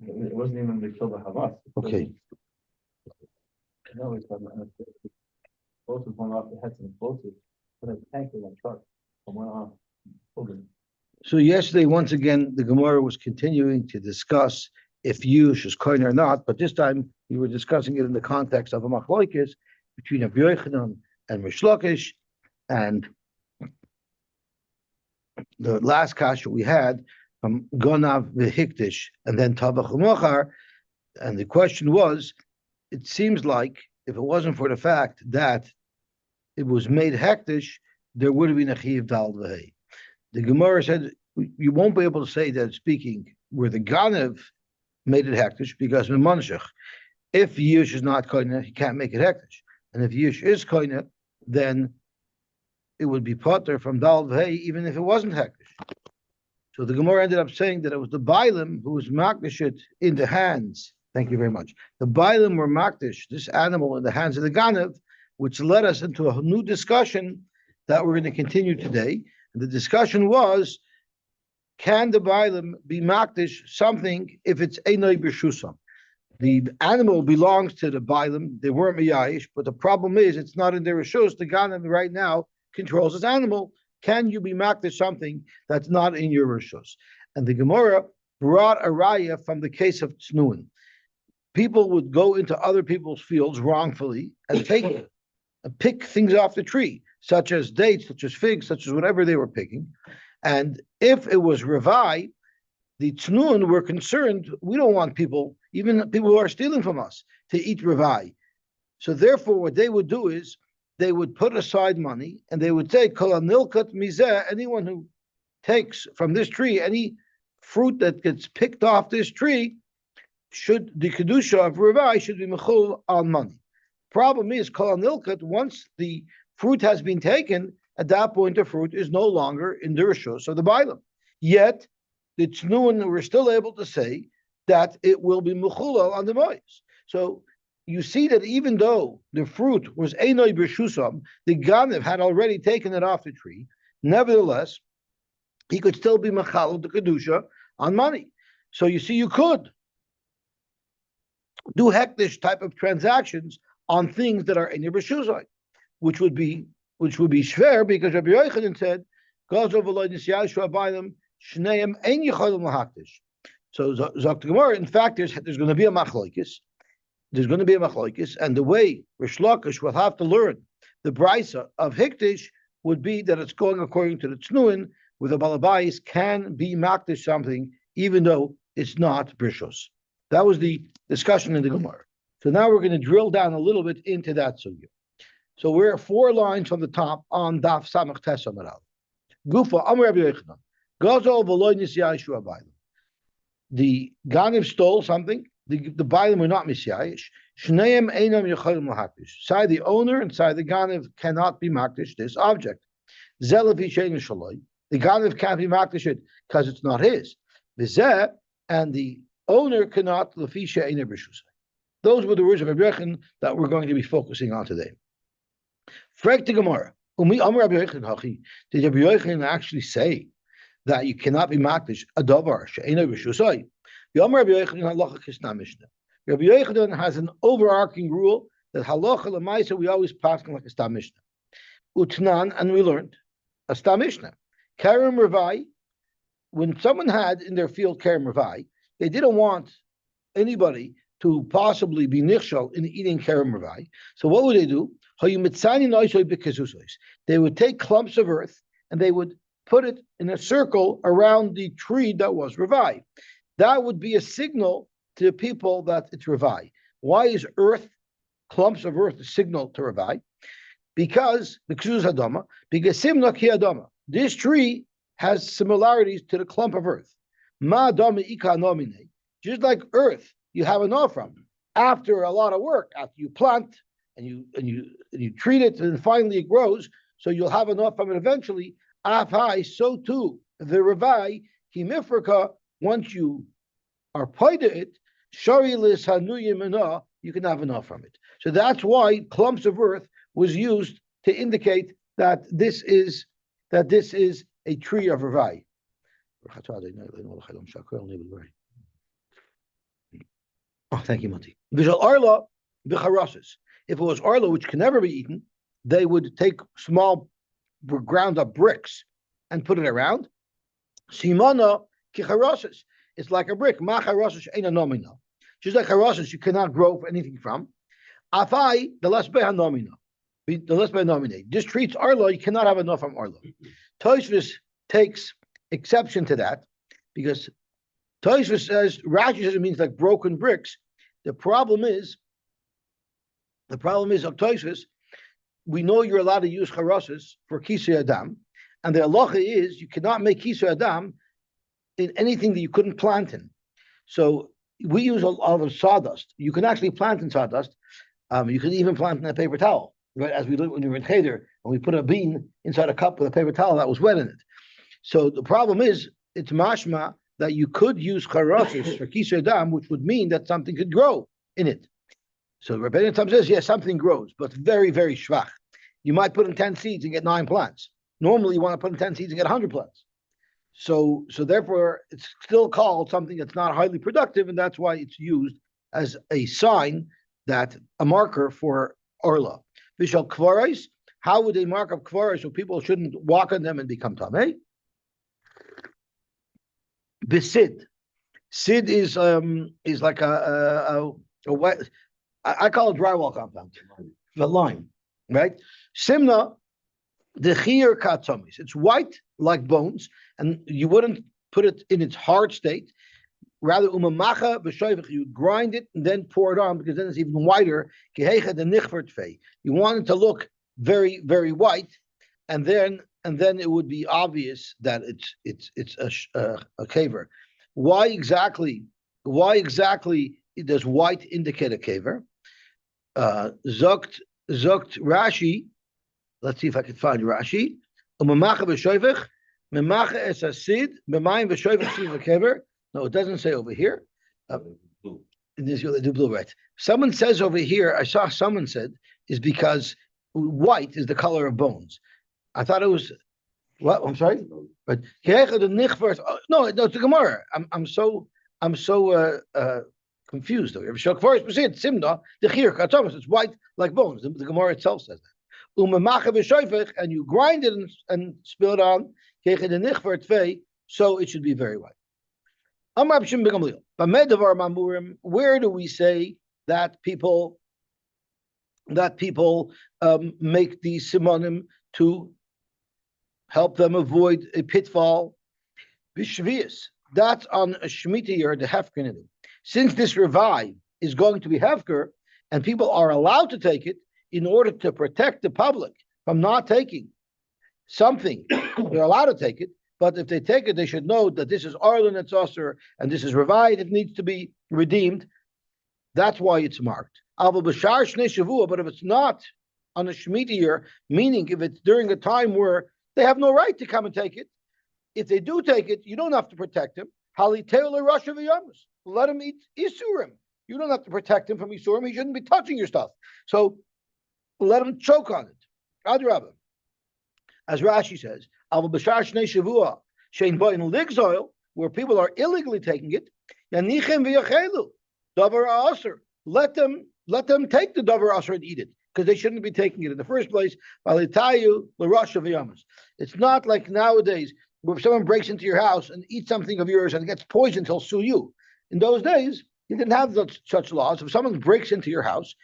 It wasn't even the kill the Hamas. Okay. No, it's explosive went off. It had some explosives, but a tank in a truck went off. So yesterday, once again, the Gemara was continuing to discuss if Yush is kohen or not, but this time we were discussing it in the context of a machlokes between Rabbi Yochanan and Rish Lakish, and the last kasha we had from Gonav v'Hiktish and then Tabach u'Mochar, and the question was, it seems like if it wasn't for the fact that it was made hektish, there would have been a chiv dal v'hei. The Gemara said you won't be able to say that it's speaking where the Ganev made it hektish because Mimanshach. If Yush is not koine, he can't make it hektish, and if Yush is koine, then it would be potter from dal v'hei even if it wasn't hektish. So the Gemara ended up saying that it was the Bailim who was makdishit in the hands. Thank you very much. The Bailim were makdish, this animal, in the hands of the Ganev, which led us into a new discussion that we're going to continue today. And the discussion was, can the Bailim be makdish something if it's Einoi B'Shusam? The animal belongs to the Bailim, they weren't Miyayish, but the problem is it's not in their Rishus. The Ganev right now controls this animal. Can you be makdish something that's not in your Rishus? And the Gemara brought a raya from the case of Tznuin. People would go into other people's fields wrongfully and pick things off the tree, such as dates, such as figs, such as whatever they were picking. And if it was Revai, the Tznuin were concerned, we don't want people, even people who are stealing from us, to eat Revai. So therefore, what they would do is, they would put aside money and they would say, Kol nilkat mizeh, anyone who takes from this tree any fruit that gets picked off this tree, should the kedusha of Revai should be mechul on money. Problem is, Kol nilkat, once the fruit has been taken, at that point the fruit is no longer in the rishus of the Bailam. Yet the Tznuin were still able to say that it will be mechul on the mois. So you see that even though the fruit was Einoi B'Shusam, the Ganev had already taken it off the tree, nevertheless, he could still be Machal, the Kedusha, on money. So you see, you could do hektish type of transactions on things that are Einoi B'Shusam, which would be shver, because Rabbi Yochanan said, Gazo v'lo nisyayu abayim shneim ein yicholim lahaktish. So Zok Gemara, in fact, there's going to be a machlokes. There's going to be a machlokes, and the way Rish Lakish will have to learn the brisa of hiktish would be that it's going according to the Tznuin, where the balabais can be makdish something even though it's not brishos. That was the discussion in the Gemara. So now we're going to drill down a little bit into that sugya. So we're 4 lines from the top on Daf Samach Tes Amar Aleph. Gufa Amar Rabbi Yochanan Gazo v'lo nisyayu abayim. The Ganev stole something. The Bailim were not misyayish. Shneim einam yecholim lahakdish. Side the owner and side the Ganev cannot be makdish this object. Zelavi shein shaloi. The Ganev can't be makdish it because it's not his. V'zeh, and the owner cannot lefi she'ein b'shusay. Those were the words of Rabbi Yochanan that we're going to be focusing on today. Frek the Gemara. Umi Amar Rabbi Yochanan hachi. Did Rabbi Yochanan actually say that you cannot be makdish a davar she'ein b'shusay? Rabbi Yochanan has an overarching rule that halacha l'maisa we always pass like a stam mishnah. Utnan, and we learned a stam mishnah. Kerem Revai, when someone had in their field Kerem Revai, they didn't want anybody to possibly be nichshal in eating Kerem Revai. So what would they do? They would take clumps of earth and they would put it in a circle around the tree that was Revai. That would be a signal to the people that it's Revai. Why is clumps of earth, a signal to Revai? Because Simna ki Adama. This tree has similarities to the clump of earth. Ma Adama ika nomine. Just like earth, you have enough from. After a lot of work, after you plant and you treat it, and finally it grows, so you'll have enough from it eventually. Afhai, so too, the Revai, Himifrika, once you are paid it, sharilis hanuyim, you can have enough from it. So that's why clumps of earth was used to indicate that this is a tree of Ravai. Oh, thank you, Monty. Visual Arla, Vicharasis. If it was Arla, which can never be eaten, they would take small ground up bricks and put it around. Simona Kicharasis. It's like a brick. Macharasis ain't a nomina. Just like Harasis, you cannot grow anything from. Afai, the less behanomina. The less behanomina. This treats Arla, you cannot have enough from Arla. Tosfos takes exception to that because Tosfos says, Rashi says it means like broken bricks. The problem is Tosfos, we know you're allowed to use Harasis for Kisei Adam, and the halacha is you cannot make Kisei Adam in anything that you couldn't plant in. So we use a lot of sawdust. You can actually plant in sawdust. You can even plant in a paper towel, right? As we did when we were in Cheder, when we put a bean inside a cup with a paper towel that was wet in it. So the problem is, it's mashma that you could use charasis for kisei dam, which would mean that something could grow in it. So Rabbeinu Tam says, yes, something grows, but very, very schwach. You might put in 10 seeds and get 9 plants. Normally, you want to put in 10 seeds and get 100 plants. So therefore, it's still called something that's not highly productive, and that's why it's used as a sign, that a marker for Orla. Vishal Kvarais, how would they mark up Kvarais so people shouldn't walk on them and become Tameh? Besid. Sid is like a wet, I call it drywall compound, the lime, right? Simna, the chir katzomis. It's white like bones, and you wouldn't put it in its hard state. Rather, umamacha v'shoivich, you grind it and then pour it on, because then it's even whiter. Gehecha the nichvert fei. You want it to look very, very white, and then it would be obvious that it's a kaver. Why exactly does white indicate a kaver? Zogt Rashi. Let's see if I can find Rashi. Umamacha v'shoivich, memacha es asid, memayim v'shoivich sees a kaver. No, it doesn't say over here. They do blue, right? Someone says over here, I saw someone said, is because white is the color of bones. I thought it was, what? I'm sorry? But no, it's the Gemara. I'm so confused. It's white like bones. The Gemara itself says that. And you grind it and spill it on, so it should be very white. Where do we say that people make these simonim to help them avoid a pitfall? B'shvius. That's on a Shemitah year, the Hefker. Since this revive is going to be Hefker, and people are allowed to take it in order to protect the public from not taking something, they're allowed to take it. But if they take it, they should know that this is Arlen Etzosser and this is Revayit. It needs to be redeemed. That's why it's marked. But if it's not on a Shemitah year, meaning if it's during a time where they have no right to come and take it, if they do take it, you don't have to protect him. Let him eat Isurim. You don't have to protect him from Isurim. He shouldn't be touching your stuff. So let him choke on it. Adrabah. As Rashi says, where people are illegally taking it, let them take the davar aser and eat it, because they shouldn't be taking it in the first place. It's not like nowadays where if someone breaks into your house and eats something of yours and gets poisoned, he'll sue you. In those days, you didn't have such laws. If someone breaks into your house,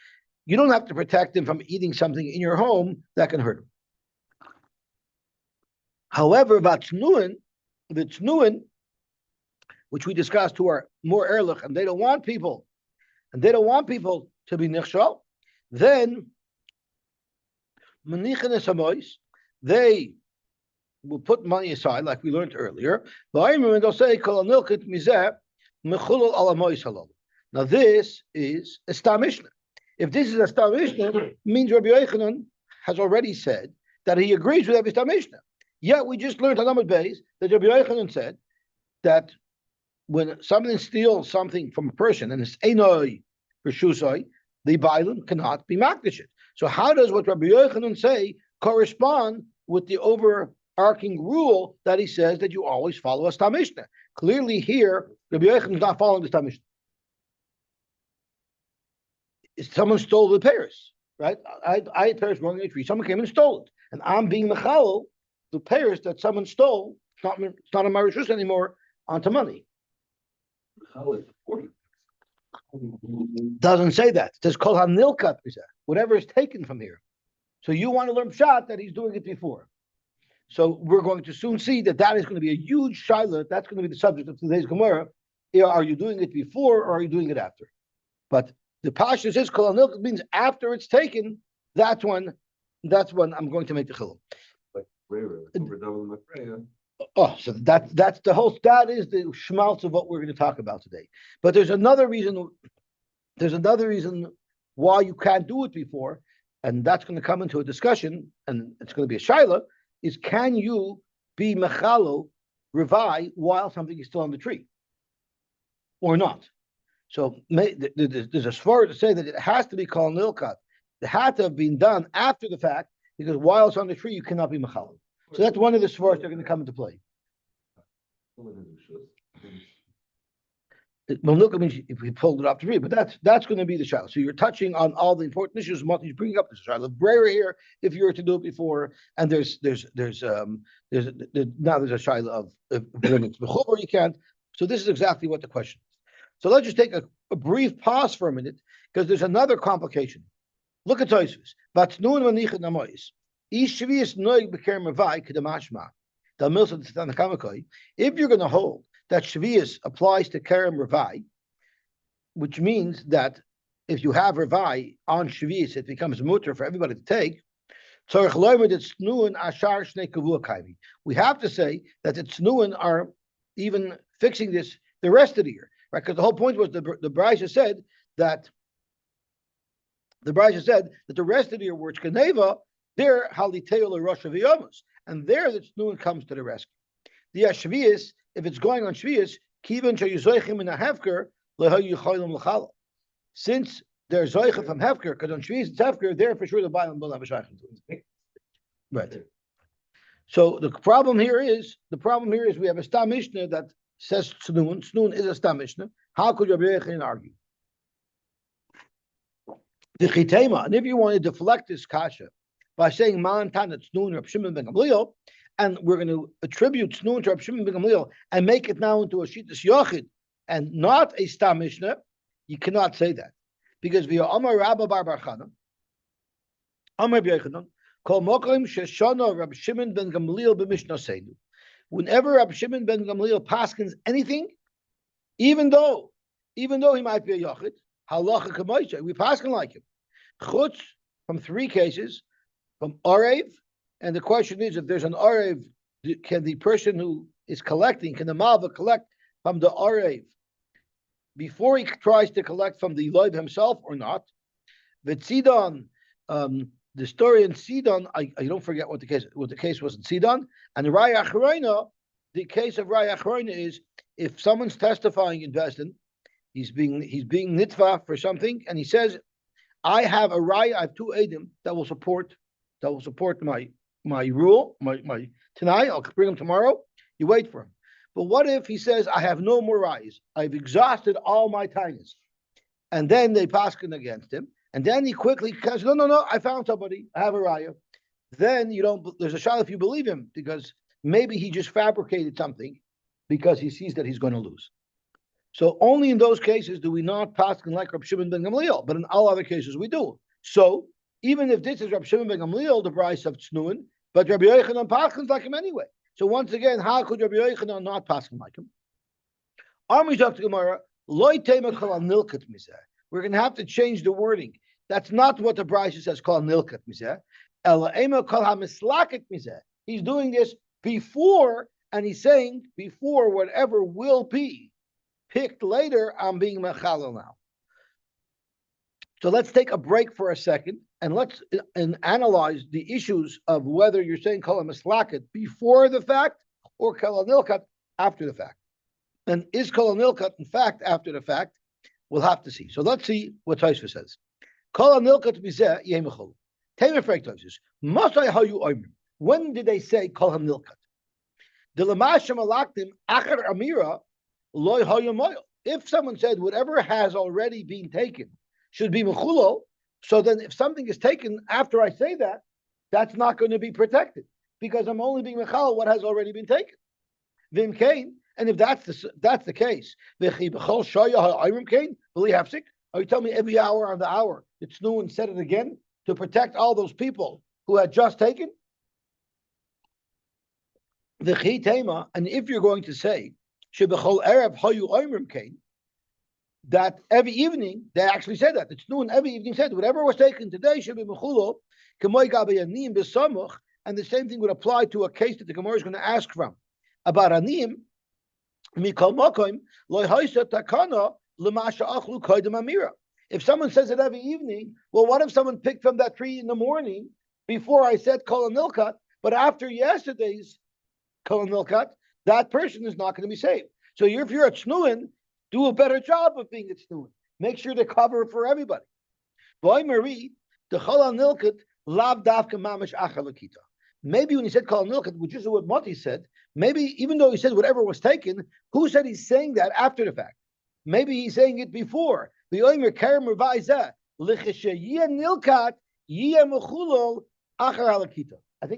you don't have to protect him from eating something in your home that can hurt him. However, the tznuin, which we discussed, who are more erlich, and they don't want people to be nichshal, then they will put money aside, like we learned earlier. And they'll say, now this is a Stam Mishnah. If this is a Stam Mishnah, means Rabbi Yochanan has already said that he agrees with every Stam Mishnah. Yet we just learned on Amud Beis that Rabbi Yochanan said that when somebody steals something from a person and it's Einoi Reshusai, the Bailim cannot be Makdashit. So how does what Rabbi Yochanan say correspond with the over arcing rule that he says that you always follow a Stam Mishnah. Clearly here, Rabbi Yochanan is not following the Stam Mishnah. Someone stole the Paris, right? I had Paris growing in a tree. Someone came and stole it. And I'm being Mechalo, the Paris that someone stole, it's not a Marishus anymore, onto money. Doesn't say that. It says Kol HaNilkat, whatever is taken from here. So you want to learn Pshat that he's doing it before. So we're going to soon see that is going to be a huge shaila. That's going to be the subject of today's Gemara. Are you doing it before or are you doing it after? But the Pasha says Kol HaNilkat means after it's taken. That's when I'm going to make the chilul. Oh, so that's the whole. That is the schmaltz of what we're going to talk about today. But there's another reason. There's another reason why you can't do it before, and that's going to come into a discussion, and it's going to be a shaila. Is can you be mechalo revai while something is still on the tree, or not? So there's a svara to say that it has to be called nilkat. It had to have been done after the fact because while it's on the tree you cannot be mechalo. So that's one of the svaras that are going to come into play. Malnuka means if we pulled it off the tree, but that's going to be the shaila. So you're touching on all the important issues. You're bringing up this shaila. Brayer here, if you were to do it before, and there's now there's a shaila of when it's mechuber you can't. So this is exactly what the question is. So let's just take a brief pause for a minute because there's another complication. Look at Tosfos. Vatnun v'nichet namois. If you're going to hold that Shvius applies to Kerem Ravai, which means that if you have Ravai on Shvius, it becomes mutter for everybody to take. We have to say that the Tznuin are even fixing this the rest of the year, right? Because the whole point was the Brisa said that the rest of the year where it's Geneva, there, Haliteo Rosh Hashanah, and there the Tznuin comes to the rescue. The Shvius, if it's going on Shvius, Kivan Shayizoichim in a Hefker, Lehoyu Cholim L'Chala. Since they're Zoicha from Hefker, because on Shvius it's Hefker, there for sure the Bailam will have a Shaykhim. Right. So the problem here is we have a Stam Mishnah that says Tznuin. Tznuin is a Stam Mishnah. How could Rabbi Yochanan argue? The Chitema, and if you want to deflect this kasha by saying Man Tana Tznuin Reb Shimon ben Gamliel, and we're going to attribute Tznuin to Reb Shimon ben Gamliel and make it now into a Shittas Yochid and not a Stam Mishnah, you cannot say that. Because via Amar Rabba Bar Bar Chana, Amar B'Yochanan, Kol Mokrim Sheshana Reb Shimon ben Gamliel b'Mishnah Seinu. Whenever Reb Shimon ben Gamliel paskins anything, even though he might be a Yochid, Halacha K'Moshe, we paskin like him. Chutz, from three cases, from Arev, and the question is, if there's an Arev, can the person who is collecting, can the Malva collect from the Arev before he tries to collect from the Loiv himself or not? V'tzidon, the story in Sidon, I don't forget what the case was in Sidon, and the Raya Achroina, the case of Raya Achroina is, if someone's testifying in Besdin, he's being nitva for something, and he says, I have a Raya, I have two Edim that will support my rule, my tonight, I'll bring him tomorrow. You wait for him. But what if he says, I have no more Rayas, I've exhausted all my tainas, and then they paskin against him, and then he quickly says, no, I found somebody, I have a Raya. Then there's a shot if you believe him, because maybe he just fabricated something because he sees that he's going to lose. So only in those cases do we not paskin like Reb Shimon ben Gamliel, but in all other cases we do. So even if this is Reb Shimon ben Gamliel, the price of Tznuin, but Rabbi Yochanan paskins like him anyway. So once again, how could Rabbi Yochanan not paskin like him? We're going to have to change the wording. That's not what the Brisa says, kol nilkat mizeh. Ela ema kol hamislaket mizeh. He's doing this before, and he's saying before whatever will be picked later, I'm being mechalel now. So let's take a break for a second and let's analyze the issues of whether you're saying kol hamislaket before the fact or kol nilkat after the fact. And is kol nilkat in fact after the fact? We'll have to see. So let's see what Tosfos says. Kol nilkat mizeh yemechol. Tamer frek Tosfos. Masay how you omer. When did they say kol hamilkat? The lamashem alaktim achar amira loy hayamoyel. If someone said whatever has already been taken should be mechulo, so then if something is taken after I say that, that's not going to be protected because I'm only being mechal what has already been taken. Vim kain, and if that's the case, are you telling me every hour on the hour it's new and said it again to protect all those people who had just taken? The chitema, and if you're going to say shebechol erev hayu oimrim kain, that every evening they actually said that it's new and every evening said whatever was taken today should be mechulo k'moy gabayanim besamuch, and the same thing would apply to a case that the Gemara is going to ask from about anim. Mikol makom loy haisa takana l'masha achlu koydem amira. If someone says it every evening, well, what if someone picked from that tree in the morning before I said kol nilkat, but after yesterday's kol nilkat, that person is not going to be saved. So if you're a tznuin, do a better job of being a tznuin. Make sure to cover for everybody. Boy Marie, the kol nilkat lav davka mamash achalakita. Maybe when he said kol nilkat, which is what Moti said, maybe even though he said whatever was taken, who said he's saying that after the fact? Maybe he's saying it before. I think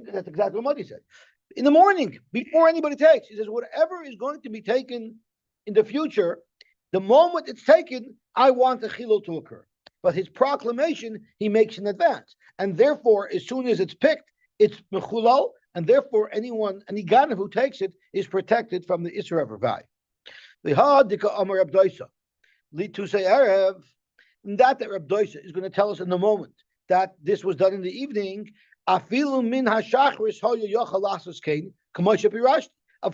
that's exactly what Moti said. In the morning, before anybody takes, he says, whatever is going to be taken in the future, the moment it's taken, I want the chilul to occur. But his proclamation, he makes in advance. And therefore, as soon as it's picked, it's mechulal, and therefore any ganav who takes it is protected from the Isra of Ravai. That Reb Doisa is going to tell us in the moment that this was done in the evening. Of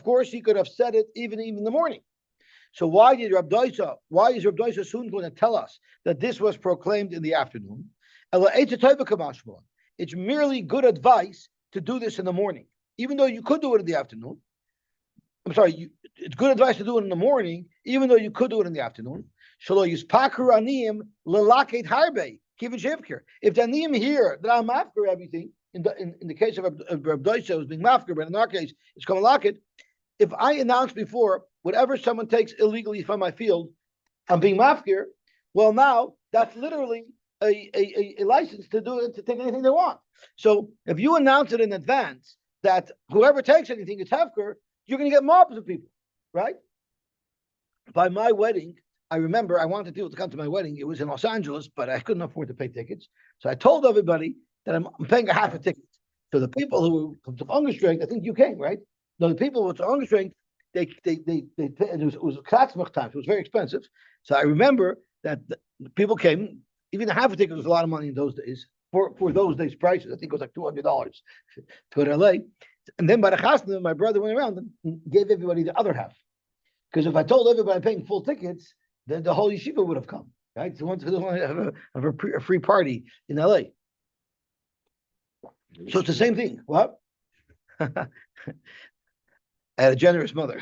course, he could have said it even in the morning. So why is Reb Doisa soon going to tell us that this was proclaimed in the afternoon? It's merely good advice to do this in the morning, even though you could do it in the afternoon. I'm sorry, it's good advice to do it in the morning, even though you could do it in the afternoon. If the aniyim hear that I'm after everything, in the case of Reb Doisa, it was being mafker, but in our case, it's called lakit. If I announce before, whatever someone takes illegally from my field, I'm being mafker, well now, that's literally a license to do it, to take anything they want. So if you announce it in advance that whoever takes anything is hefker, you're going to get mobs of people, right? By my wedding, I remember I wanted people to come to my wedding. It was in Los Angeles, but I couldn't afford to pay tickets. So I told everybody that I'm paying a half a ticket. So the people who come to Ungestrength, I think you came, right? No, the people who were to Ungestrength, they it was Kratzmach time, so it was very expensive. So I remember that the people came, even a half a ticket was a lot of money in those days, for those days' prices. I think it was like $200 to go to LA. And then by the chasna, my brother went around and gave everybody the other half. Because if I told everybody I'm paying full tickets, then the whole yeshiva would have come, right? So once we want to have a free party in LA. So it's the same thing. What? I had a generous mother.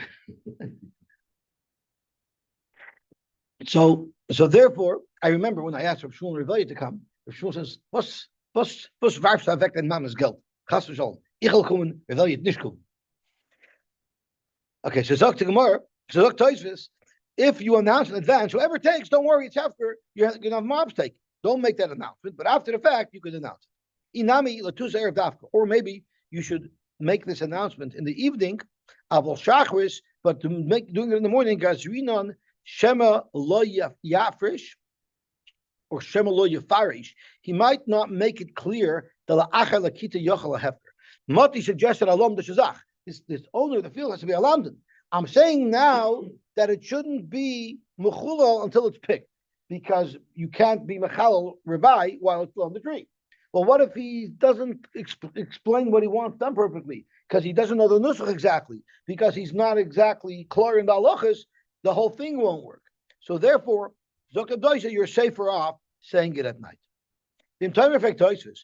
So therefore, I remember when I asked Rav Shmuel and Revelia to come, Rav Shmuel says, "Was warfst du weg dein Mama's Geld? Chas v'shalom. Ich will kommen, Revelia nicht kommen." Okay, so Zok to Gemara, so Zok Toisvis, if you announce in advance, whoever takes, don't worry, it's after you're going to have mobs take. Don't make that announcement, but after the fact, you could announce it. Inami latusa erev dafka, or maybe you should make this announcement in the evening, avol shachris, but doing it in the morning, gazrinon shema lo yafrish, or shema lo yafarish. He might not make it clear that la'achar lakita yochel hefker. Moti suggested alom d'shazach. This owner of the field has to be alamdan. I'm saying now that it shouldn't be mechulal until it's picked, because you can't be mechalal rebai while it's still on the tree. Well, what if he doesn't explain what he wants done perfectly? Because he doesn't know the nusach exactly, because he's not exactly clear in the halachas, the whole thing won't work. So therefore, Zokabdoisa, you're safer off saying it at night. In time effect, the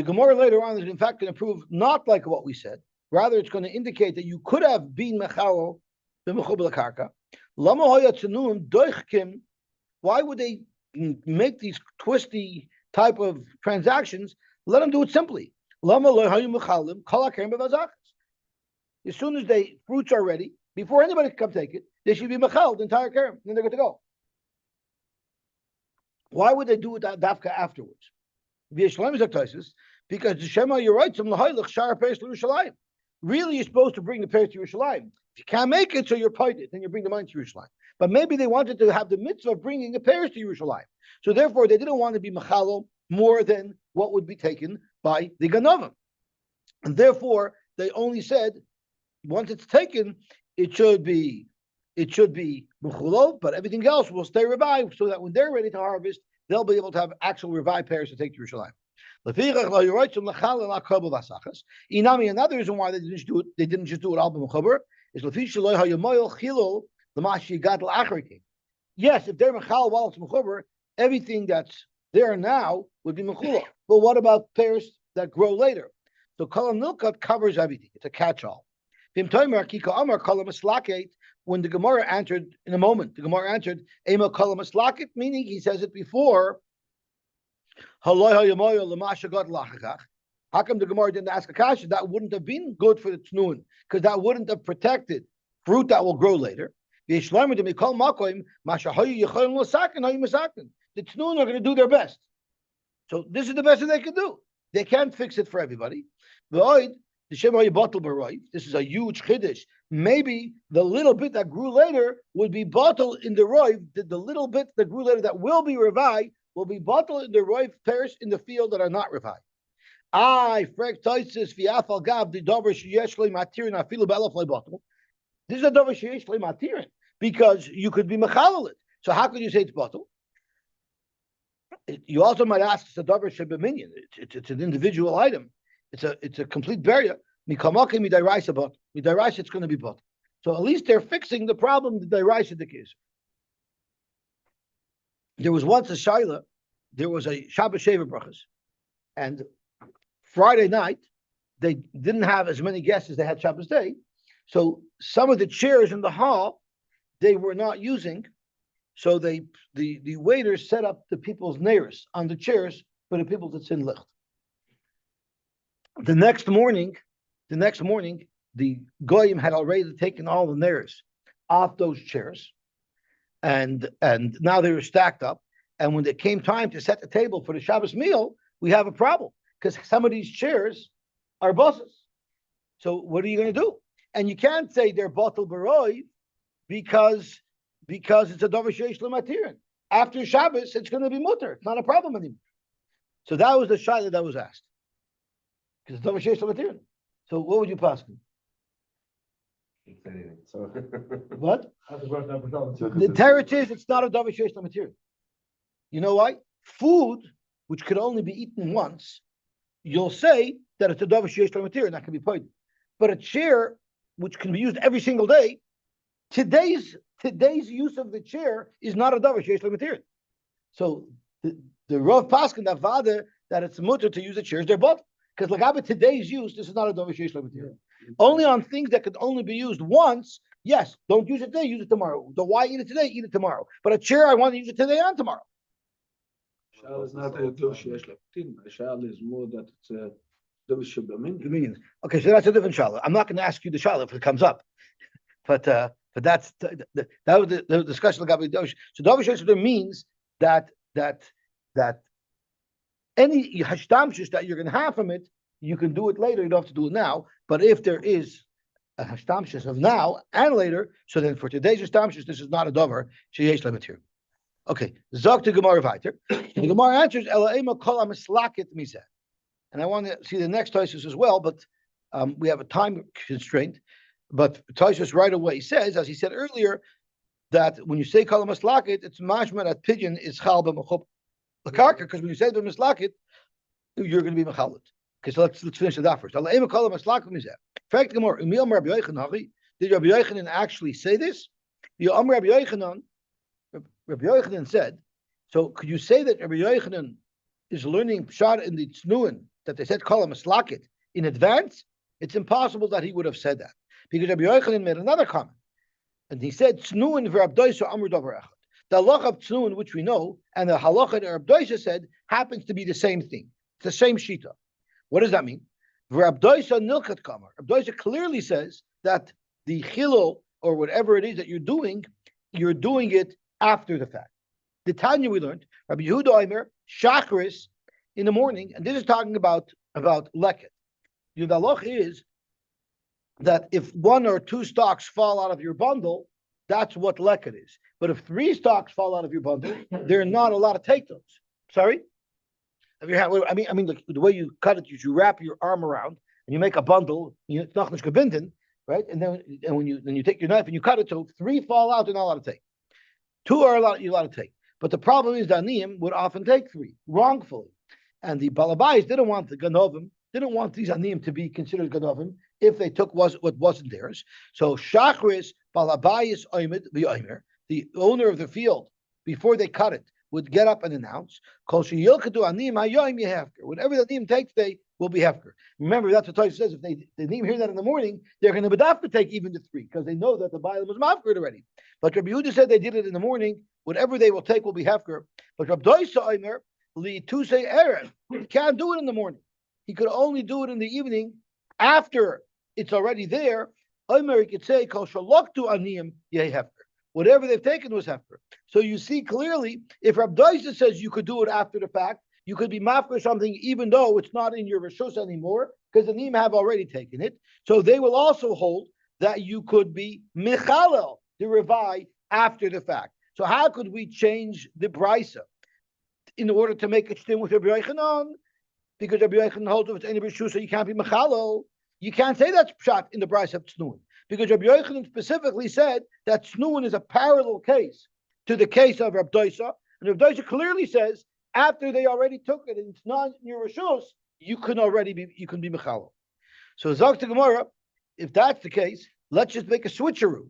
Gemara later on is in fact going to prove not like what we said. Rather, it's going to indicate that you could have been mechalo b'mechubel karka. Lama hoya tzenum doichkim. Why would they make these twisty type of transactions, let them do it simply. As soon as fruits are ready, before anybody can come take it, they should be machal the entire kerem, then they're good to go. Why would they do it dafka afterwards? Because the Shema, you're right, really you're supposed to bring the pears to Yerushalayim. If you can't make it, so you're paid, then you bring the money to Yerushalayim. But maybe they wanted to have the mitzvah of bringing the pears to Yerushalayim. So therefore, they didn't want to be machalo more than what would be taken by the Ganovim. And therefore, they only said, once it's taken, it should be mechulot, but everything else will stay revived, so that when they're ready to harvest, they'll be able to have actual revived pears to take to Yerushalayim. Inami, another reason why they didn't just do it al b'mechuber is yes, if they're mechal while it's mechuber, everything that's there now would be mechula. But what about pears that grow later? So kolam nilkat covers everything. It's a catch-all. When the Gemara answered in a moment, the Gemara answered ema kolam maslakit, meaning he says it before. How come the Gemara didn't ask a kasha? That wouldn't have been good for the tnuin, because that wouldn't have protected fruit that will grow later. The tnuin are going to do their best. So this is the best that they can do. They can't fix it for everybody. This is a huge chiddush. Maybe the little bit that grew later would be bottled in the roiv. The little bit that grew later that will be revived will be bottled in the roiv pears in the field that are not revived. This is a davar sheyesh matirin, because you could be mechalal it. So how could you say it's bottled? You also might ask, it's a davar shebeminion. It's an individual item. It's a complete barrier. Mikamake midayraisa bottled. Midayraisa, it's going to be bottled. So at least they're fixing the problem that dayraisa the case. There was once a shaila. There was a Shabbos Sheva brachas, and Friday night they didn't have as many guests as they had Shabbos day. So some of the chairs in the hall they were not using. So the waiters set up the people's neiros on the chairs for the people that's in licht. The next morning, the goyim had already taken all the neiros off those chairs, and now they were stacked up. And when it came time to set the table for the Shabbos meal, we have a problem because some of these chairs are buses. So what are you going to do? And you can't say they're bottle baroi because it's a davar sheish lematirin. After Shabbos, it's going to be mutter. It's not a problem anymore. So that was the shayla that was asked. Because it's davar sheish lematirin. So what would you pass? What? The teretz is it's not a davar sheish lematirin. You know why? Food, which could only be eaten once, you'll say that it's a davar sheish lematirin, that can be paid. But a chair, which can be used every single day, today's use of the chair is not a davar sheish lematirin. So the Rav Paskin that Vada that it's mutter to use the chairs, they're both. Because like today's use, this is not a davar sheish lematirin. Only on things that could only be used once. Yes, don't use it today, use it tomorrow. So why eat it today? Eat it tomorrow. But a chair, I want to use it today and tomorrow. Shal is not a davar sheish lematirin. Shal is more that it's a davar shebaminion. Okay, so that's a different shala. I'm not going to ask you the shala if it comes up, but that's that was the discussion of Gabi Dosh. So davar sheish means that any hashtamshus that you're going to have from it, you can do it later. You don't have to do it now. But if there is a hashtamshus of now and later, so then for today's hashtamshus, this is not a davar sheish lematirin. Okay, zok to Gemara weiter. The Gemara answers Elaima kol amislaket mizeh. And I want to see the next Tosfos as well, but we have a time constraint. But Tosfos right away says, as he said earlier, that when you say kol amislaket, it's mashma that pigeon is chal b'mechup l'karka, because when you say b'mislaket, you're going to be mechalit. Okay, so let's finish that first. Elaima kol amislaket mizeh. Fact Gemara, Umiyam Rabbi Yochanan, did Rabbi Yochanan actually say this? Rabbi Yochanan said, so could you say that Rabbi Yochanan is learning Pshat in the Tznuin, that they said call him a slakit in advance? It's impossible that he would have said that. Because Rabbi Yochanan made another comment. And he said, Tznuin v'rabdoisa amr davar echad. The halacha of tznuin, which we know, and the halacha that Rab Doisa said, happens to be the same thing. It's the same shita. What does that mean? Rab Doisa nilkat kamar. Rab Doisa clearly says that the chilul, or whatever it is that you're doing it after the fact. The Tanya we learned, Rabbi Yehuda Omer, Shachris, in the morning, and this is talking about leket. The halacha is that if 1 or 2 stalks fall out of your bundle, that's what leket is. But if 3 stalks fall out of your bundle, they're not allowed to take those. Sorry? I mean, the way you cut it is you wrap your arm around and you make a bundle. It's not gebinden, right? And then when you take your knife and you cut it, so 3 fall out, they're not allowed to take. 2 are you're allowed to take. But the problem is the aniyim would often take 3 wrongfully, and the balabais didn't want the ganovim, didn't want these aniyim to be considered ganovim if they took what wasn't theirs. So shachris balabais oimid v'oimer, the owner of the field, before they cut it, would get up and announce, whatever the aniyim take today will be hefker. Remember, that's what Tosha says. If the aniyim hear that in the morning, they're going to bedafka take even the 3 because they know that the bailam was mafkir already. But Rabbi Yehuda said they did it in the morning. Whatever they will take will be hefker. But Rabbi Doisa Omer li tusei erev, he can't do it in the morning. He could only do it in the evening after it's already there. Omer, he could say kol shaloktu aniyim yeh hefker. Whatever they've taken was hefker. So you see clearly, if Rabbi Doisa says you could do it after the fact, you could be mafker something even though it's not in your rishus anymore because the aniyim have already taken it. So they will also hold that you could be michalel, the revi, after the fact. So how could we change the brisa in order to make it stem with Rabbi Yochanan? Because Rabbi Yochanan holds if it's any rishus, so you can't be mechalel. You can't say that's pshat in the brisa of tznuin, because Rabbi Yochanan specifically said that tznuin is a parallel case to the case of Rabbi Doisa, and Rabbi Doisa clearly says after they already took it and it's not in your rishus, you can be mechalel. So Zok to Gemara, if that's the case, let's just make a switcheroo.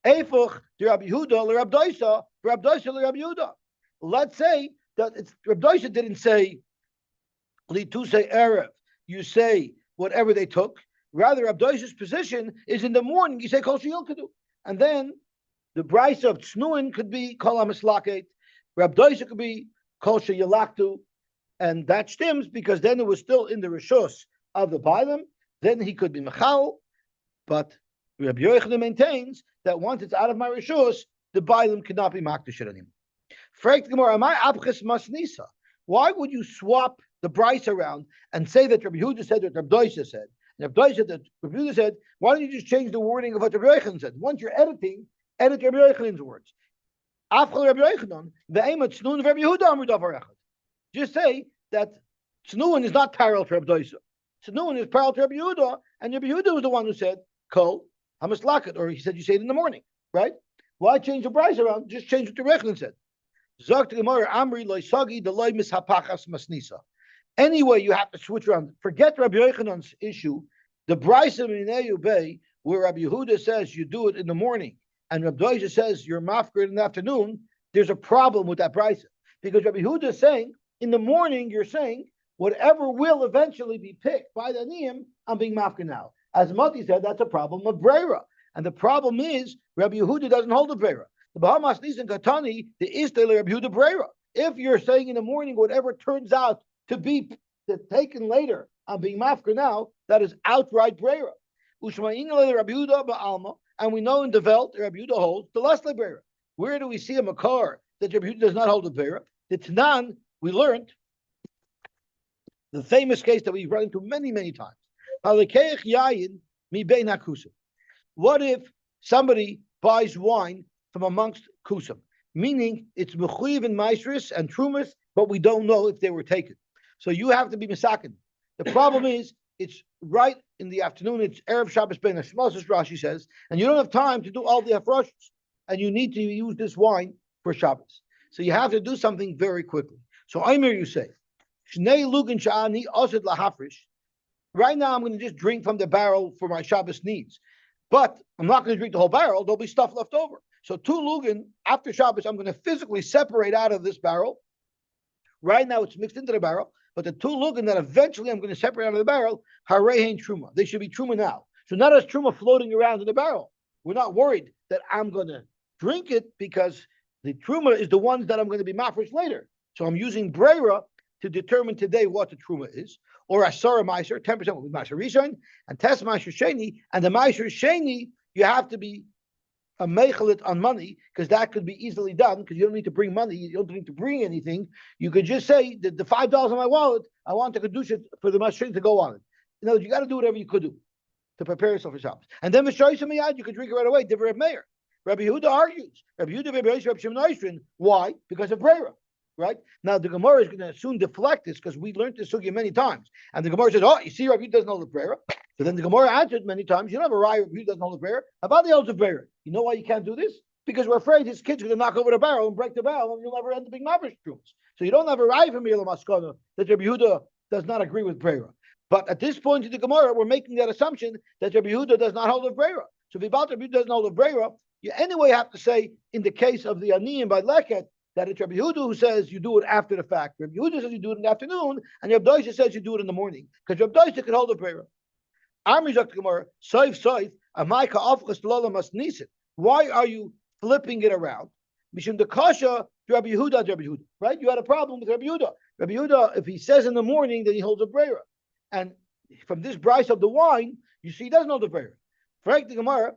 Eifuch to Rabbi Yehuda, Rabbi Doisa, Rabbi Doisa, Rabbi Yehuda. Let's say that it's Rabbi Doisa didn't say li tusei erev. You say whatever they took. Rather, Rabbi Doisa's position is in the morning. You say kol sheyil kadu, and then the brisa of tznuin could be kol hamislaket. Rabbi Doisa could be kol sheyilaktu, and that stems because then it was still in the rishus of the bailam. Then he could be mechal, but Rabbi Yochanan maintains that once it's out of my rishus, the bailam cannot be makdash anymore. Fragt Gemara, am I abches masnisa? Why would you swap the brisa around and say that Rabbi Yehuda said that Rabbi Doisa said? And Rabbi Doisa said that Rabbi Yehuda said, why don't you just change the wording of what Rabbi Yochanan said? Once you're editing, edit Rabbi Yochanan's words. Afchal Rabbi Yochanan, ve'emat tznuin Rabbi Yehuda amru davar echad. Just say that tznuin is not parallel to Rabbi Doisa. Tznuin is parallel to Rabbi Yehuda, and Rabbi Yehuda was the one who said, kol hamislaket, or he said you say it in the morning, right? Why change the brisa around? Just change what the Yochanan said. Zok to Gemara, Amri loisagi deloi mishapachas masnisa. Anyway, you have to switch around. Forget Rabbi Yochanan's issue. The brisa Minei Bay, where Rabbi Yehuda says you do it in the morning, and Rabbi Doisa says you're mafker in the afternoon. There's a problem with that brisa because Rabbi Yehuda is saying in the morning you're saying whatever will eventually be picked by the aniyim, I'm being mafker now. As Mati said, that's a problem of brera, and the problem is Rabbi Yehuda doesn't hold the brera. The Bahamas Nisan Katani, the Istel Rabbi Yehuda brera. If you're saying in the morning whatever turns out to be taken later, I'm being mafker now, that is outright brera. Ushma'in Rabbi Yehuda ba'alma, and we know in the Welt Rabbi Yehuda holds the lesle brera. Where do we see a makar that Rabbi Yehuda does not hold the brera? The Tanan we learned the famous case that we've run into many, many times. What if somebody buys wine from amongst kusam, meaning it's mechuyev and maestris and trumas, but we don't know if they were taken. So you have to be misakin. The problem is it's right in the afternoon. It's erev Shabbos ben Hashmos, as Rashi says, and you don't have time to do all the afroshos, and you need to use this wine for Shabbos. So you have to do something very quickly. So Aimer, you say, Shnei lugin sha'ani osid lahafrish. Right now, I'm going to just drink from the barrel for my Shabbos needs, but I'm not going to drink the whole barrel. There'll be stuff left over. So 2 lugin after Shabbos, I'm going to physically separate out of this barrel. Right now, it's mixed into the barrel, but the 2 lugin that eventually I'm going to separate out of the barrel, harein truma. They should be truma now. So not as truma floating around in the barrel. We're not worried that I'm going to drink it because The truma is the ones that I'm going to be mafresh later. So I'm using brera to determine today what the truma is, or asara meiser, 10% will be meiser rishon, and test meiser sheni, and the meiser sheni you have to be a mechalit on money, because that could be easily done, because you don't need to bring money, you don't need to bring anything. You could just say that the $5 in my wallet, I want the kedusha for the mashrin to go on it. In other words, you got to do whatever you could do to prepare yourself for Shabbos. And then Mishoy Samiyad, you could drink it right away. Divrei Meir. Rabbi Yehuda argues. Rabbi Yehuda, Rabbi Yosy, Rabbi Shimon Eishrin. Why? Because of Brera. Right? Now the Gemara is going to soon deflect this, because we learned this sugya many times. And the Gemara says, oh, you see, Rabbi Yehuda doesn't know the Brera. So then the Gemara answered many times, you don't have a raya, Rabbi Yehuda doesn't know the Brera. How about the elder of Brera? You know why you can't do this? Because we're afraid his kids are going to knock over the barrel and break the barrel, and you'll never end the big mabrish troops. So you don't have a raya from Yela Maskana that Rabbi Yehuda does not agree with Brera. But at this point in the Gemara, we're making that assumption that Rabbi Yehuda does not hold of Brera. So if Rabbi Yehuda doesn't hold of Brera, you anyway have to say, in the case of the Aniyim by Leket, that it's Rabbi Yehuda who says you do it after the fact. Rabbi Yehuda says you do it in the afternoon, and Rabbi Yosy says you do it in the morning. Because Rabbi Yosy could hold of Brera. Gemara, why are you flipping it around? Mishum the kasha Rabbi Yehuda, right? You had a problem with Rabbi Yehuda. Rabbi Yehuda, if he says in the morning, then he holds a Brera. And from this price of the wine, you see he doesn't hold the Brera. Frank the Gemara,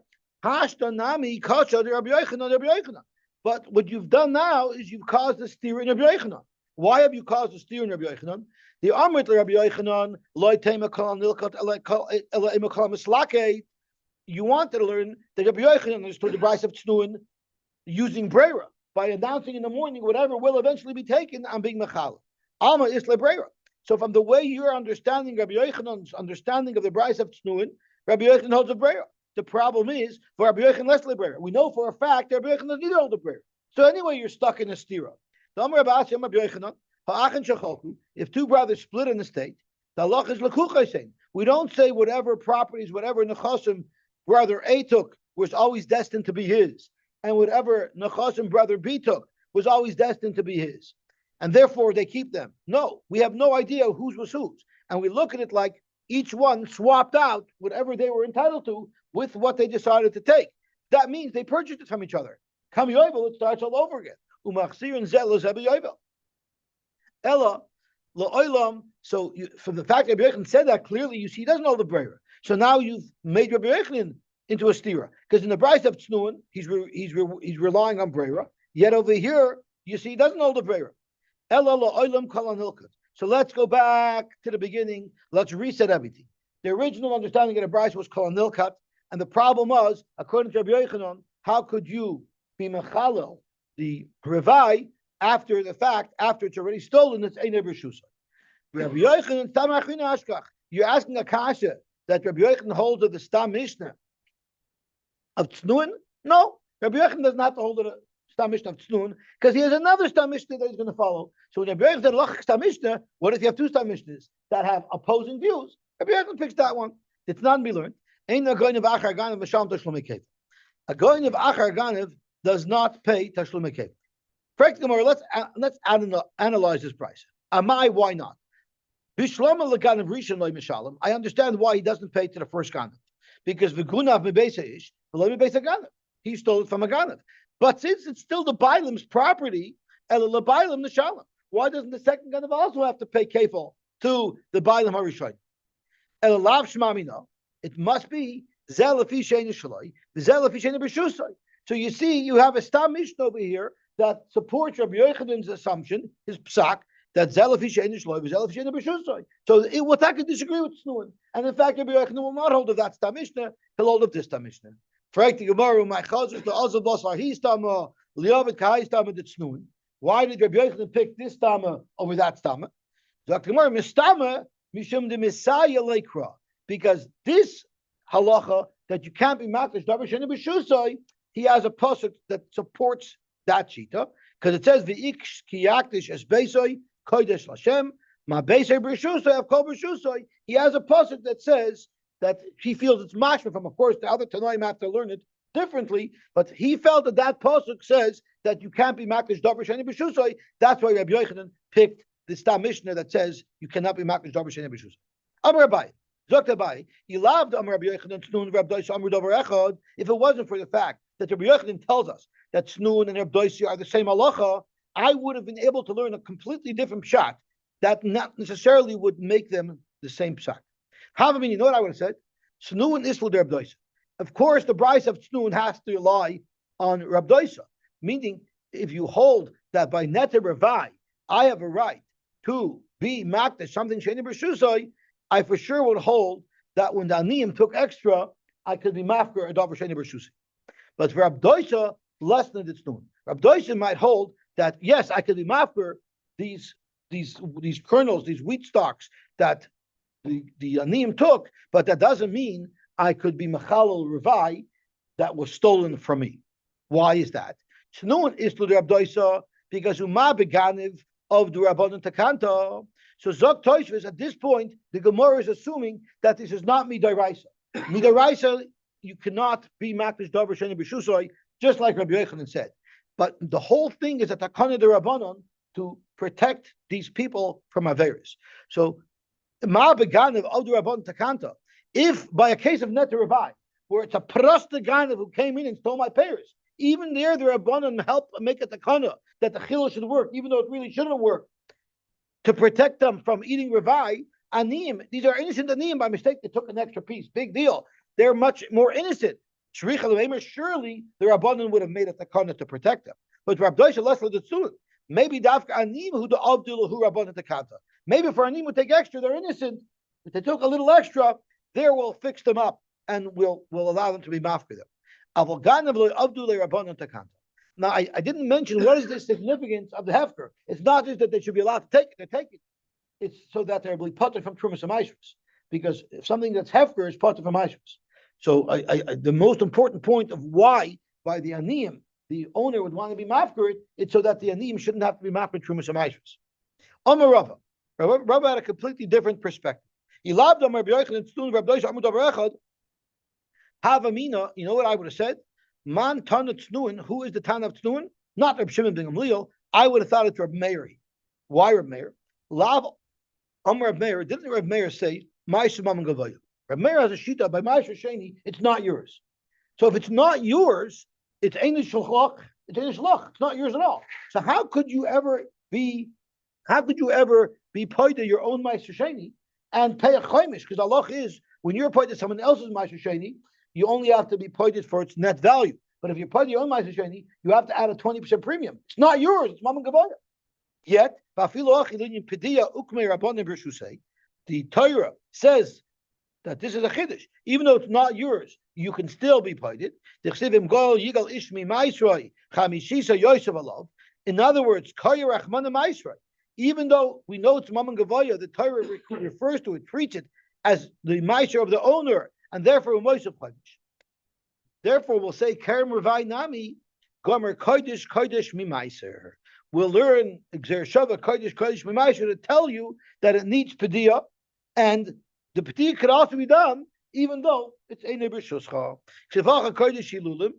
but what you've done now is you've caused a steer in Rabbi Yochanan. Why have you caused a steer in Rabbi Yochanan? The Amrit Rabbi Yochanan, you wanted to learn that Rabbi Yochanan understood the price of Tznuin using Brera by announcing in the morning whatever will eventually be taken on being Mechal. Alma is Brera. So from the way you're understanding Rabbi Yochanan's understanding of the price of Tznuin, Rabbi Yochanan holds a Brera. The problem is, for Rabbi Yochanan, less Brera. We know for a fact that Rabbi Yochanan doesn't hold a Brera. So anyway, you're stuck in a stira. If two brothers split an estate, the halacha is lekucha. We don't say whatever properties, whatever nechasim brother A took was always destined to be his, and whatever nechasim brother B took was always destined to be his, and therefore they keep them. No, we have no idea whose was whose, and we look at it like each one swapped out whatever they were entitled to with what they decided to take. That means they purchased it from each other. Kam yovel, it starts all over again. Umachsir and zelos have yovel. Ella la'olam. So from the fact that Rabbi Yochanan said that clearly, you see he doesn't know the Brera. So now you've made Rabbi Yochanan into a stira, because in the price of Tznuin, he's relying on Brera. Yet over here, you see he doesn't know the Brera. Ella la'olam kalan hilkat. So let's go back to the beginning. Let's reset everything. The original understanding of the price was kalan hilkat, and the problem was, according to Rabbi Yochanan, how could you be mechalel the revai after the fact, after it's already stolen? It's einay b'shusa. Rabbi Yochanan tamachina ashkach. You're asking a kasha that Rabbi Yochanan holds of the Stam Mishnah of Tznuin? No, Rabbi Yochanan doesn't have to hold of the Stam Mishnah of Tznuin, because he has another Stam Mishnah that he's going to follow. So when Rabbi Yochanan said Lach Stam Mishnah, what if you have two Stam Mishnahs that have opposing views? Rabbi Yochanan picks that one. It's not to be learned. A goyin of achar ganav does not pay tashlumei kev. Correct, Gemara. Let's analyze this price. Amai, why not? Bishlama leganav rishon loy mishalem. I understand why he doesn't pay to the first ganav, because v'gunav mebeisa ish v'loy mebeisa ganav. He stole it from a ganav. But since it's still the bailim's property, ela lebailim nishalem. Why doesn't the second ganav also have to pay kefal to the bailim harishon? Ela lav shmamino. It must be zel afi shein shaloi, zel afi shein b'shusoi. So you see, you have a Stam Mishnah over here that supports Rabbi Yochanan's assumption, his psak, that zel afi shein shaloi, zel afi shein b'shusoi. So it will take a disagree with Tznuin, and in fact, Rabbi Yochanan will not hold of that Stam Mishnah; he'll hold of this Stam Mishnah. Why did Rabbi Yochanan pick this Tama over that Tama? Because this halacha that you can't be makish davar sheni b'shusay, he has a pasuk that supports that shita, because it says v'iksh ki yakdish es beisoy kodesh Hashem ma beisoy b'shusay av kol b'shusay. He has a pasuk that says that he feels it's mashma from. Of course, the other tanoim have to learn it differently, but he felt that that pasuk says that you can't be makish davar sheni b'shusay. That's why Rabbi Yochanan picked the Stam Mishnah that says you cannot be makish davar sheni b'shusay. Amar Abai. If it wasn't for the fact that Rabbi Yochanan tells us that Snun and Rabbi Yosy are the same halacha, I would have been able to learn a completely different pshat that not necessarily would make them the same pshat. However, you know what I would have said? Snun is for Rabbi Yosy. Of course, the price of Snun has to rely on Rabbi Yosy, meaning if you hold that by Neter Ravai, I have a right to be makdash something sheni b'shusay, I for sure would hold that when the aniyim took extra, I could be mafker a davar sheni b'shusay. But for Rabbi Yosy, less than the Snun. Rabbi Yosy might hold that yes, I could be mafker these kernels, these wheat stalks that the aniyim took, but that doesn't mean I could be mechalel revai that was stolen from me. Why is that? Snun is to the Rabbi Yosy because uma beganiv of the Rabbanon Takanta. So Zok Toishvis, at this point, the Gemara is assuming that this is not Midaraisa. Midaraisa, you cannot be Makdish Davar Sheni B'Shusoi, just like Rabbi Yochanan said. But the whole thing is a Takana de Rabbanon to protect these people from Averis. So, Ma Beganiv of the Rabbanon Takanta, if by a case of Neter Ravai, where it's a Prasta Ganav who came in and stole my payers, even there the Rabbanon helped make a Takana that the Chilo should work, even though it really shouldn't work, to protect them from eating Ravai. Aniyim, these are innocent Aniyim by mistake, they took an extra piece. Big deal. They're much more innocent. Surely the Rabbanon would have made a takana to protect them. But Rabbi Yosy less than the Tzun. Maybe Dafka Anim who the Avdul who Rabbanon takanta. Maybe for Anim who take extra, they're innocent. If they took a little extra, there we'll fix them up and we'll allow them to be mafka them. Now I didn't mention what is the significance of the hefker. It's not just that they should be allowed to take it, they're taking it. It's so that they're potter from Trumas and Maishras. Because if something that's hefker is potter from Maishras. So the most important point of why by the aniyim the owner would want to be mafker it's so that the aniyim shouldn't have to be mafker Trumas and Maishras. Amar Rava. Rava had a completely different perspective. He loved Amar B'Yochanan and Tzun Rabbi Yosy Amud Davar Echad. Havamina, you know what I would have said? Man Tana Tznuin, who is the Tana of Tznuin? Not Reb Shimon ben Gamliel. I would have thought it's Reb Meir. Why Reb Meir? Lav Amar Reb Meir, didn't Reb Meir say, Ma'aseh Mammon Gavoya? Reb Meir has a shita by Ma'aseh Sheni, it's not yours. So if it's not yours, it's Ein Shlach, it's not yours at all. So how could you ever be paid your own Ma'aseh Sheni and pay a chaimish? Because Allah is, when you're paid to someone else's Ma'aseh Sheni, you only have to be paid for its net value. But if you're paid your own Ma'aseh Sheni, you have to add a 20% premium. It's not yours, it's Mammon Gavoya. Yet, the Torah says that this is a chiddush. Even though it's not yours, you can still be paid. In other words, even though we know it's Mammon Gavoya, the Torah refers to it, treats it as the ma'aser of the owner, and therefore we'll say Kerem Ravai Nami Gomer Kodesh Kodesh Mimaiser. We'll learn Gzer Shava Kodesh Kodesh Mimaiser to tell you that it needs Padiyah, and the Padiyah could also be done even though it's a neighbor Shuscha. Kshivacha Kodesh Hilulim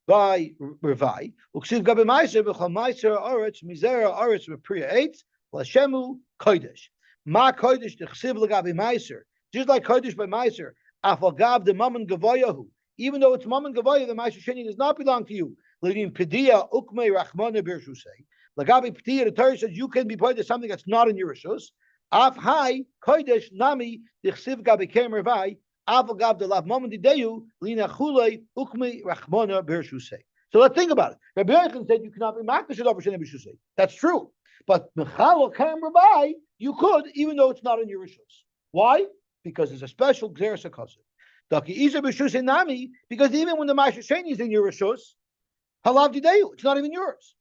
by Ravai. Uksiv Gabe Maiser B'chal Maiser Oretz Mizera Oretz V'Priya Eitz Lashemu Kodesh. Ma Kodesh T'chsiv L'Gabe Maiser. Just like Kodesh by Maiser. Afagav the Mammon Gavoyahu. Even though it's Mammon Gavoya, the Ma'aseh Sheni does not belong to you. L'dim Pediya Ukmei Rachmana Birshusei. L'gabi Pediya, the Torah says you can be paid to something that's not in your rishus. Af Hai Kodesh Nami Dichsiv Gabi Kem Revai Afagav the Lav Mammon Dideyu Lina Chulei Ukmei Rachmana Birshusei. So let's think about it. Rabbi Yochanan said you cannot be Makdash Davar Sheni B'Shusei. That's true. But Mechalo Kem Revai, you could, even though it's not in your rishus. Why? Because there's a special Gzeres HaKosov. Because even when the Ma'aseh Sheni is in your rishus, halav dideyu, it's not even yours.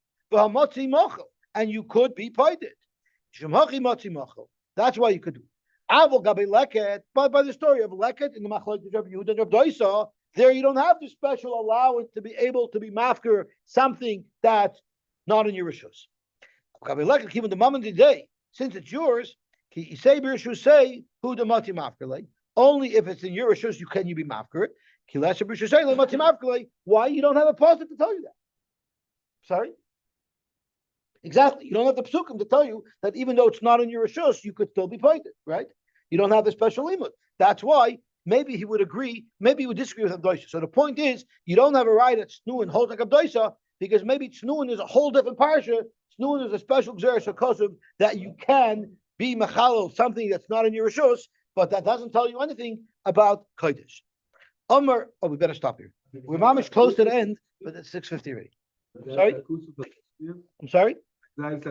And you could be paid it. That's why you could do. But by the story of leket in the Machlokes of Yehuda and Rav Doisa, there you don't have the special allowance to be able to be mafker something that's not in your rishus. Even the moment of the day, since it's yours, you say say who the mati mafker. Only if it's in your rishus you be mafker. Why? You don't have a pasuk to tell you that. Sorry? Exactly. You don't have the psukim to tell you that even though it's not in your rishus, you could still be paid, right? You don't have the special limud. That's why maybe he would agree, maybe he would disagree with Abdoisa. So the point is, you don't have a right at Snuin holds like Abdoisa, because maybe Snuin is a whole different parsha. Snuin is a special Xeris Kosev that you can be Mechalel, something that's not in your Rishus, but that doesn't tell you anything about Kodesh. Omer, we better stop here. We're mamish close to the end, but it's 6:50 already. Sorry? I'm sorry? Not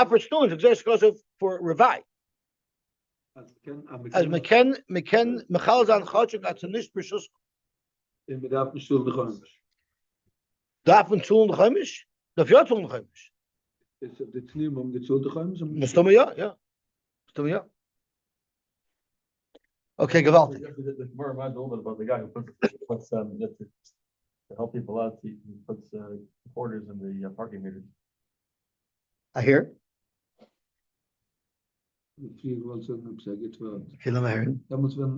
for Snuin, it's Xeris Kosev for Revai. As Meken Mechal Zan Chachik at Zanish Precious. In bedarf nicht zu der Darf man zu und Chaimisch? Darf ja zu und Chaimisch? Ist das nicht die zu der Mustafa ja. Mustafa ja. Okay, gewaltig. The Gemara reminds a little bit about the guy who puts to help people out, he puts quarters in the parking meters. I hear. Viel wollte ich sagen, Okay, let me hear. da muss man